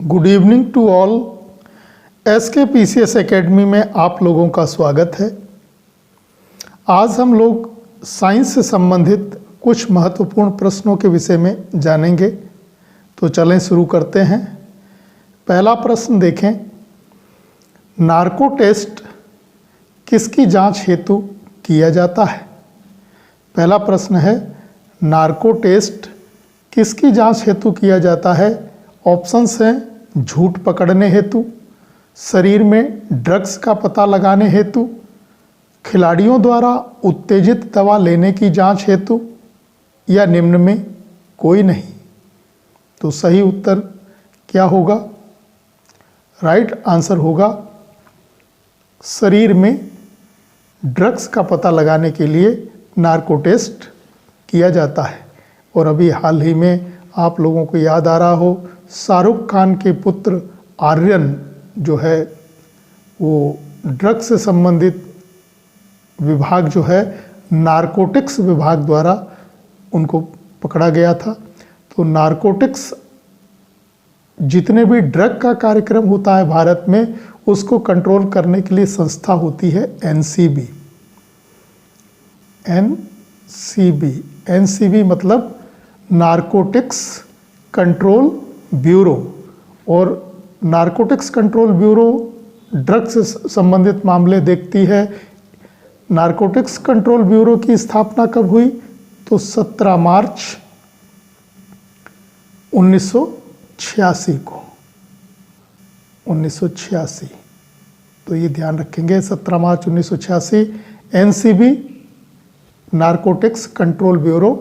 Good evening to all. SKPCS academy में आप लोगों का स्वागत है। आज हम लोग साइंस से संबंधित कुछ महत्वपूर्ण प्रश्नों के विषय में जानेंगे। तो चलें शुरू करते हैं। पहला प्रश्न देखें, नार्को टेस्ट किसकी जांच हेतु किया जाता है? पहला प्रश्न है, नार्को टेस्ट किसकी जांच हेतु किया जाता है? ऑप्शंस हैं झूठ पकड़ने हेतु, शरीर में ड्रग्स का पता लगाने हेतु, खिलाड़ियों द्वारा उत्तेजित दवा लेने की जांच हेतु, या निम्न में कोई नहीं। तो सही उत्तर क्या होगा? राइट आंसर होगा शरीर में ड्रग्स का पता लगाने के लिए नार्को टेस्ट किया जाता है। और अभी हाल ही में आप लोगों को याद आ रहा हो, शाहरुख खान के पुत्र आर्यन जो है वो ड्रग्स से संबंधित विभाग जो है नारकोटिक्स विभाग द्वारा उनको पकड़ा गया था। तो नारकोटिक्स जितने भी ड्रग का कार्यक्रम होता है भारत में, उसको कंट्रोल करने के लिए संस्था होती है NCB। NCB मतलब नारकोटिक्स कंट्रोल ब्यूरो। और नारकोटिक्स कंट्रोल ब्यूरो ड्रग्स से संबंधित मामले देखती है। नारकोटिक्स कंट्रोल ब्यूरो की स्थापना कब हुई? तो 17 मार्च 1986 को। 1986, तो ये ध्यान रखेंगे, 17 मार्च 1986 NCB नारकोटिक्स कंट्रोल ब्यूरो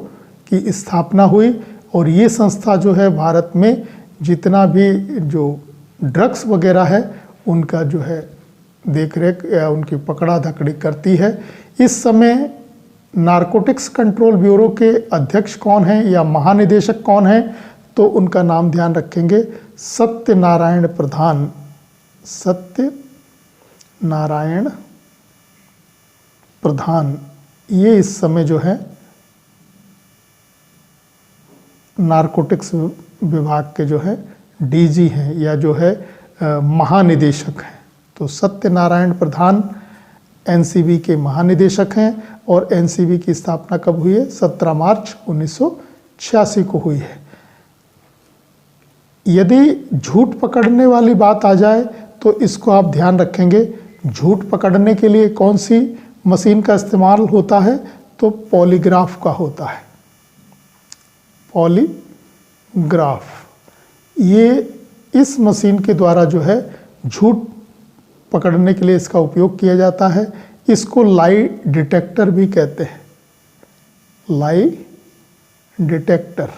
की स्थापना हुई। और ये संस्था जो है भारत में जितना भी जो ड्रग्स वगैरह है उनका जो है देख रेख या उनकी पकड़ा धकड़ी करती है। इस समय नारकोटिक्स कंट्रोल ब्यूरो के अध्यक्ष कौन हैं या महानिदेशक कौन हैं? तो उनका नाम ध्यान रखेंगे, सत्यनारायण प्रधान। सत्यनारायण प्रधान ये इस समय जो है नारकोटिक्स विभाग के जो है DG हैं या जो है महानिदेशक हैं। तो सत्यनारायण प्रधान NCB के महानिदेशक हैं। और NCB की स्थापना कब हुई है? 17 मार्च 1986 को हुई है। यदि झूठ पकड़ने वाली बात आ जाए तो इसको आप ध्यान रखेंगे, झूठ पकड़ने के लिए कौन सी मशीन का इस्तेमाल होता है? तो पॉलीग्राफ का होता है। पॉलीग्राफ, ये इस मशीन के द्वारा जो है झूठ पकड़ने के लिए इसका उपयोग किया जाता है। इसको लाई डिटेक्टर भी कहते हैं। Lie detector.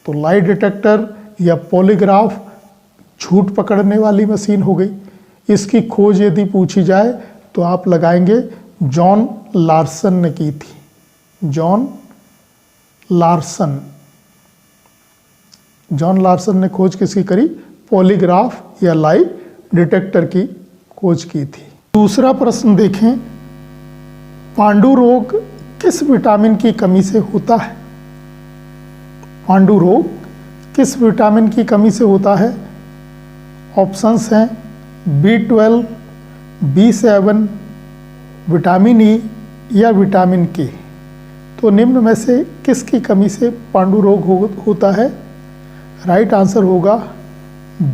तो लाई डिटेक्टर या पॉलीग्राफ झूठ पकड़ने वाली मशीन हो गई। इसकी खोज यदि पूछी जाए तो आप लगाएंगे जॉन लार्सन ने की थी। जॉन लार्सन ने खोज किसकी करी? पॉलीग्राफ या लाई डिटेक्टर की खोज की थी। दूसरा प्रश्न देखें, पांडु रोग किस विटामिन की कमी से होता है? पांडु रोग किस विटामिन की कमी से होता है? ऑप्शंस हैं B12, B7, विटामिन E या विटामिन K। तो निम्न में से किसकी कमी से पांडु रोग होता है? राइट आंसर होगा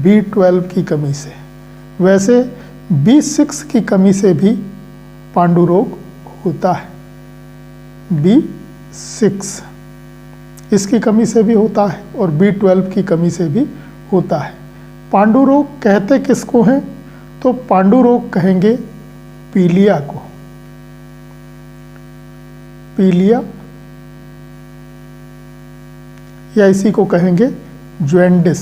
B12 की कमी से। वैसे B6 की कमी से भी पांडु रोग होता है। B6 इसकी कमी से भी होता है और B12 की कमी से भी होता है। पांडु रोग कहते किसको हैं? तो पांडु रोग कहेंगे पीलिया को। पीलिया या इसी को कहेंगे ज्वेंडिस।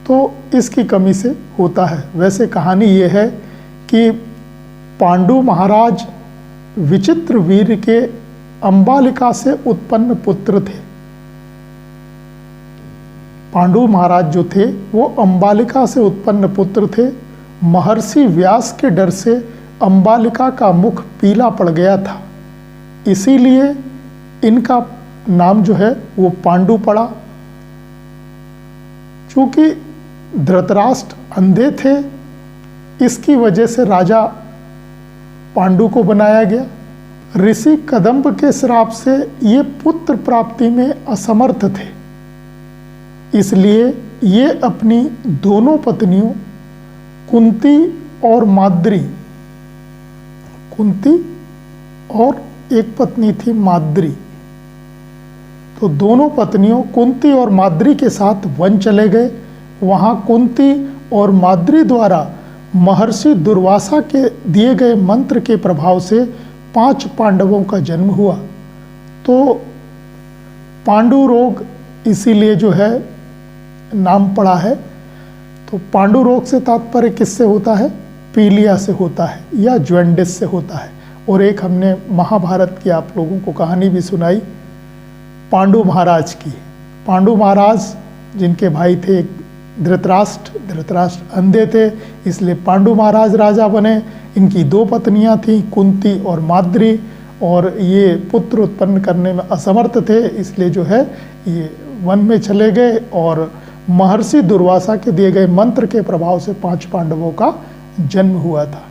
तो इसकी कमी से होता है। वैसे कहानी ये है कि पांडु महाराज विचित्रवीर्य के अंबालिका से उत्पन्न पुत्र थे। पांडु महाराज जो थे वो अंबालिका से उत्पन्न पुत्र थे। महर्षि व्यास के डर से अंबालिका का मुख पीला पड़ गया था, इसीलिए इनका नाम जो है वो पांडु पड़ा। चूंकि धृतराष्ट्र अंधे थे, इसकी वजह से राजा पांडु को बनाया गया। ऋषि कदम्ब के श्राप से ये पुत्र प्राप्ति में असमर्थ थे, इसलिए ये अपनी दोनों पत्नियों कुंती और माद्री, कुंती और एक पत्नी थी माद्री, तो दोनों पत्नियों कुंती और माद्री के साथ वन चले गए। वहाँ कुंती और माद्री द्वारा महर्षि दुर्वासा के दिए गए मंत्र के प्रभाव से 5 पांडवों का जन्म हुआ। तो पांडु रोग इसीलिए जो है नाम पड़ा है। तो पांडु रोग से तात्पर्य किससे होता है? पीलिया से होता है या ज्वेंडिस से होता है। और एक हमने महाभारत की आप लोगों को कहानी भी सुनाई पांडु महाराज की। पांडु महाराज जिनके भाई थे धृतराष्ट्र अंधे थे, इसलिए पांडु महाराज राजा बने। इनकी 2 पत्नियां थीं, कुंती और माद्री, और ये पुत्र उत्पन्न करने में असमर्थ थे, इसलिए जो है ये वन में चले गए और महर्षि दुर्वासा के दिए गए मंत्र के प्रभाव से 5 पांडवों का जन्म हुआ था।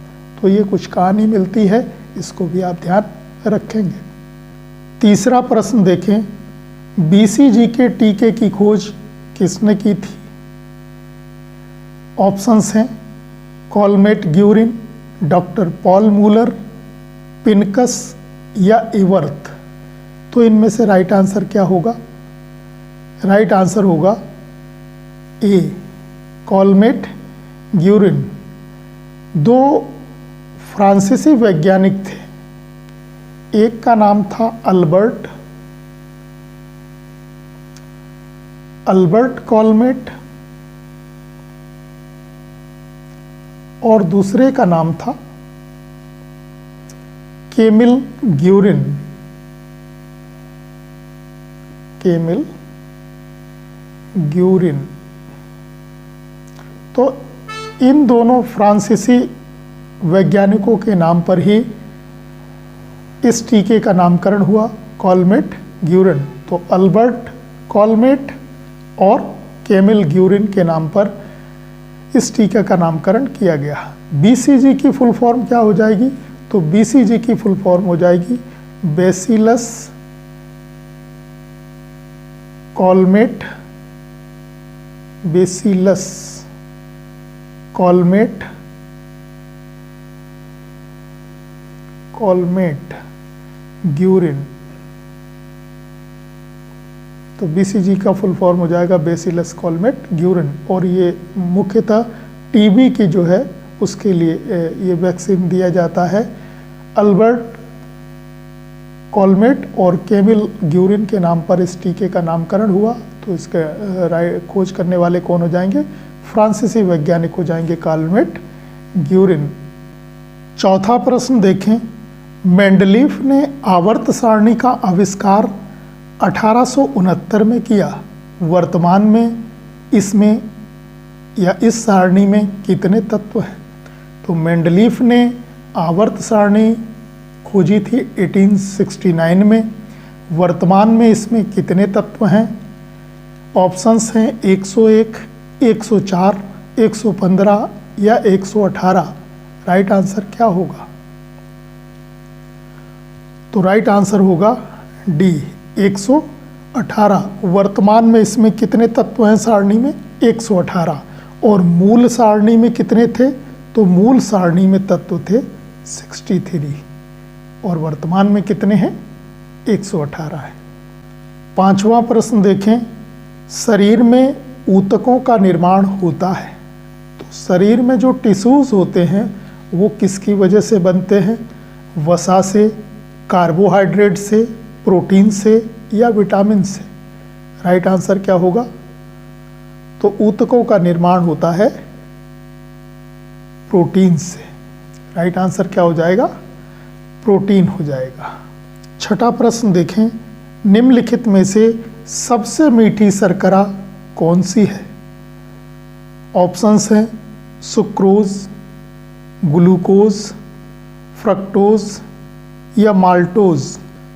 तो ये कुछ कहानी मिलती है, इसको भी आप ध्यान रखेंगे। तीसरा प्रश्न देखें, BCG के टीके की खोज किसने की थी? ऑप्शंस हैं Calmette Guerin, doctor Paul Muller, Pincus या एवर्थ। तो इनमें से राइट आंसर क्या होगा? राइट आंसर होगा ए, कॉलमेट ग्यूरिन। 2 फ्रांसीसी वैज्ञानिक थे, एक का नाम था अल्बर्ट कॉलमेट और दूसरे का नाम था केमिल ग्यूरिन। तो इन दोनों फ्रांसीसी वैज्ञानिकों के नाम पर ही इस टीके का नामकरण हुआ, कॉलमेट ग्यूरिन। तो अल्बर्ट कॉलमेट और केमिल ग्यूरिन के नाम पर इस टीके का नामकरण किया गया। BCG की फुल फॉर्म क्या हो जाएगी? तो BCG की फुल फॉर्म हो जाएगी बेसिलस कॉलमेट ग्यूरिन। तो BCG का फुल फॉर्म हो जाएगा बेसिलस कॉलमेट ग्यूरिन। और ये मुख्यतः TB की जो है उसके लिए ये वैक्सीन दिया जाता है। अल्बर्ट कॉलमेट और केमिल ग्यूरिन के नाम पर इस टीके का नामकरण हुआ। तो इसका खोज करने वाले कौन हो जाएंगे? फ्रांसीसी वैज्ञानिक हो जाएंगे कॉलमेट ग्यूरिन। चौथा प्रश्न देखें, मेंडलीफ ने आवर्त सारणी का आविष्कार 1869 में किया। वर्तमान में इसमें या इस सारणी में कितने तत्व हैं? तो मेंडलीफ ने आवर्त सारणी खोजी थी 1869 में। वर्तमान में इसमें कितने तत्व हैं? ऑप्शंस हैं 101, 104, 115 या 118। राइट आंसर क्या होगा? तो राइट आंसर होगा डी, 118। वर्तमान में इसमें कितने तत्व हैं सारणी में? 118। और मूल सारणी में कितने थे? तो मूल सारणी में तत्व थे 63 और वर्तमान में कितने हैं? 118 है। पांचवा प्रश्न देखें, शरीर में ऊतकों का निर्माण होता है। तो शरीर में जो टिश्यूज होते हैं वो किसकी वजह से बनते हैं? वसा से, कार्बोहाइड्रेट से, प्रोटीन से या विटामिन से? राइट आंसर क्या होगा? तो ऊतकों का निर्माण होता है प्रोटीन से। राइट आंसर क्या हो जाएगा? प्रोटीन हो जाएगा। छठा प्रश्न देखें, निम्नलिखित में से सबसे मीठी शर्करा कौन सी है? ऑप्शंस हैं सुक्रोज, ग्लूकोज, फ्रक्टोज या माल्टोज।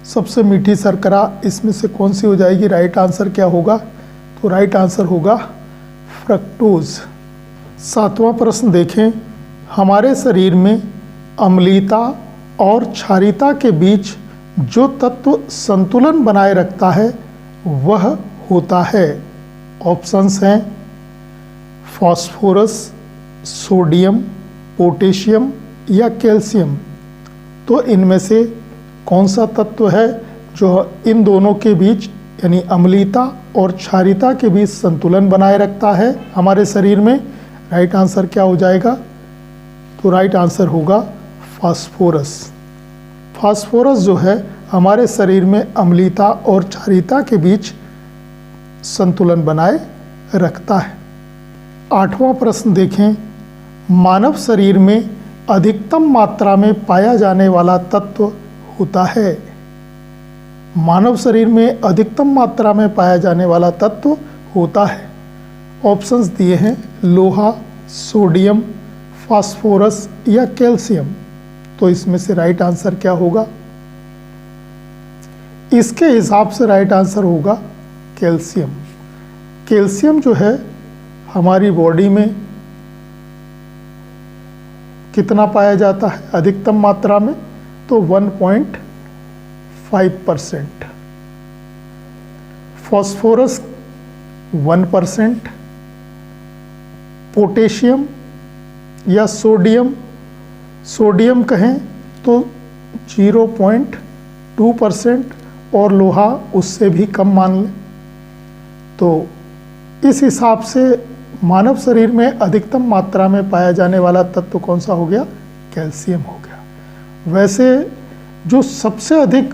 सबसे मीठी शर्करा इसमें से कौन सी हो जाएगी? राइट आंसर क्या होगा? तो राइट आंसर होगा फ्रक्टोज। 7वां प्रश्न देखें, हमारे शरीर में अम्लीयता और क्षारीयता के बीच जो तत्व संतुलन बनाए रखता है वह होता है। ऑप्शंस हैं फास्फोरस, सोडियम, पोटेशियम या कैल्शियम। तो इनमें से कौन सा तत्व है जो इन दोनों के बीच यानी अम्लीयता और क्षारीयता के बीच संतुलन बनाए रखता है हमारे शरीर में? राइट आंसर क्या हो जाएगा? तो राइट आंसर होगा फास्फोरस। फास्फोरस जो है हमारे शरीर में अम्लीयता और क्षारीयता के बीच संतुलन बनाए रखता है। 8वां प्रश्न देखें, मानव शरीर में अधिकतम मात्रा में पाया जाने वाला तत्व होता है। मानव शरीर में अधिकतम मात्रा में पाया जाने वाला तत्व होता है। ऑप्शंस दिए हैं लोहा, सोडियम, फास्फोरस या कैल्शियम। तो इसमें से राइट आंसर क्या होगा? इसके हिसाब से राइट आंसर होगा कैल्शियम। कैल्शियम जो है हमारी बॉडी में कितना पाया जाता है अधिकतम मात्रा में? तो 1.5%। फास्फोरस 1%, पोटेशियम या सोडियम कहें तो 0.2% और लोहा उससे भी कम मान लें। तो इस हिसाब से मानव शरीर में अधिकतम मात्रा में पाया जाने वाला तत्व कौन सा हो गया? कैल्शियम हो गया। वैसे जो सबसे अधिक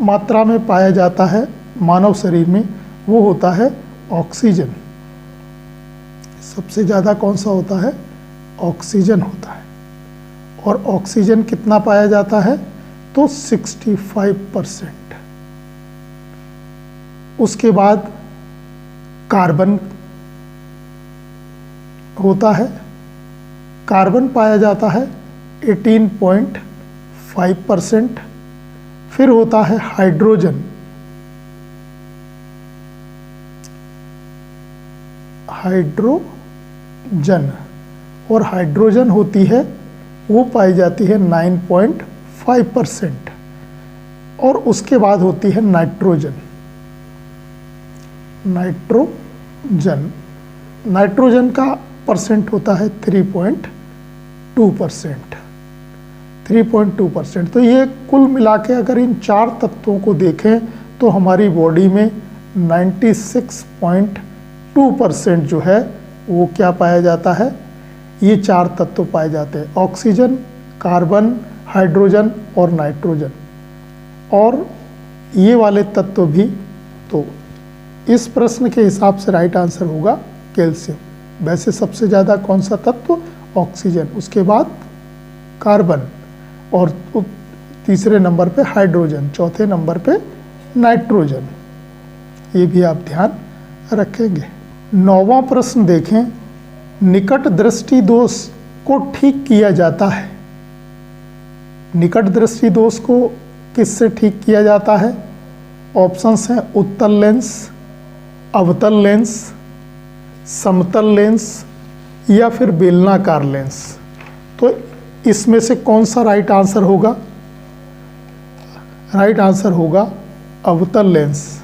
मात्रा में पाया जाता है मानव शरीर में वो होता है ऑक्सीजन। सबसे ज़्यादा कौन सा होता है? ऑक्सीजन होता है। और ऑक्सीजन कितना पाया जाता है? तो 65%। उसके बाद कार्बन होता है। कार्बन पाया जाता है 18.5%। फिर होता है हाइड्रोजन। और हाइड्रोजन होती है वो पाई जाती है 9.5%। और उसके बाद होती है नाइट्रोजन। नाइट्रोजन का परसेंट होता है 3.2%। 3.2%। तो ये कुल मिला के अगर इन 4 तत्वों को देखें तो हमारी बॉडी में 96.2% जो है वो क्या पाया जाता है? ये 4 तत्व पाए जाते हैं, ऑक्सीजन, कार्बन, हाइड्रोजन और नाइट्रोजन। और ये वाले तत्व भी। तो इस प्रश्न के हिसाब से राइट आंसर होगा कैल्शियम। वैसे सबसे ज़्यादा कौन सा तत्व? ऑक्सीजन, उसके बाद कार्बन और तीसरे नंबर पे हाइड्रोजन, चौथे नंबर पे नाइट्रोजन। ये भी आप ध्यान रखेंगे। 9वां प्रश्न देखें, निकट दृष्टि दोष को ठीक किया जाता है। निकट दृष्टि दोष को किससे ठीक किया जाता है? ऑप्शंस हैं उत्तल लेंस, अवतल लेंस, समतल लेंस या फिर बेलनाकार लेंस। तो इसमें से कौन सा राइट आंसर होगा? राइट आंसर होगा अवतल लेंस।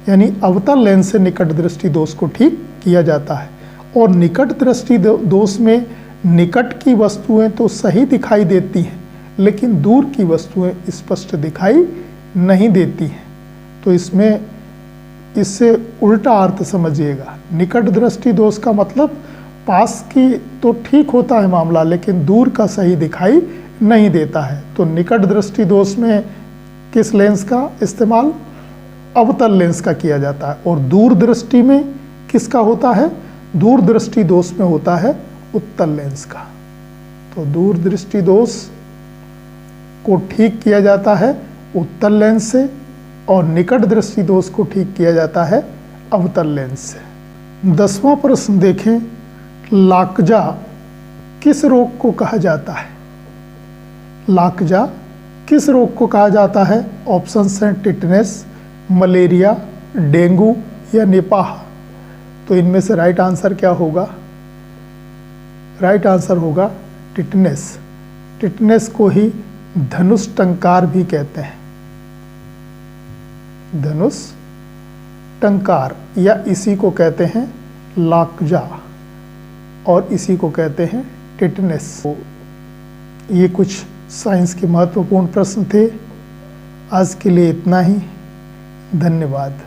यानी अवतल लेंस से निकट दृष्टि दोष को ठीक किया जाता है। और निकट दृष्टि दोष में निकट की वस्तुएं तो सही दिखाई देती हैं लेकिन दूर की वस्तुएं स्पष्ट दिखाई नहीं देती हैं। तो इसमें इससे उल्टा अर्थ समझिएगा। निकट दृष्टि दोष का मतलब पास की तो ठीक होता है मामला लेकिन दूर का सही दिखाई नहीं देता है। तो निकट दृष्टि दोष में किस लेंस का इस्तेमाल? अवतल लेंस का किया जाता है। और दूर दृष्टि में किसका होता है? दूर दृष्टि दोष में होता है उत्तल लेंस का। तो दूर दृष्टि दोष को ठीक किया जाता है उत्तल लेंस से और निकट दृष्टि दोष को ठीक किया जाता है अवतल लेंस से। 10वां प्रश्न देखें, लाकजा किस रोग को कहा जाता है? लाकजा किस रोग को कहा जाता है? ऑप्शंस हैं टिटनेस, मलेरिया, डेंगू या निपाह। तो इनमें से राइट आंसर क्या होगा? राइट आंसर होगा टिटनेस। टिटनेस को ही धनुष टंकार भी कहते हैं, धनुष टंकार, या इसी को कहते हैं लाकजा, और इसी को कहते हैं टिटनेस। ये कुछ साइंस के महत्वपूर्ण प्रश्न थे। आज के लिए इतना ही। धन्यवाद।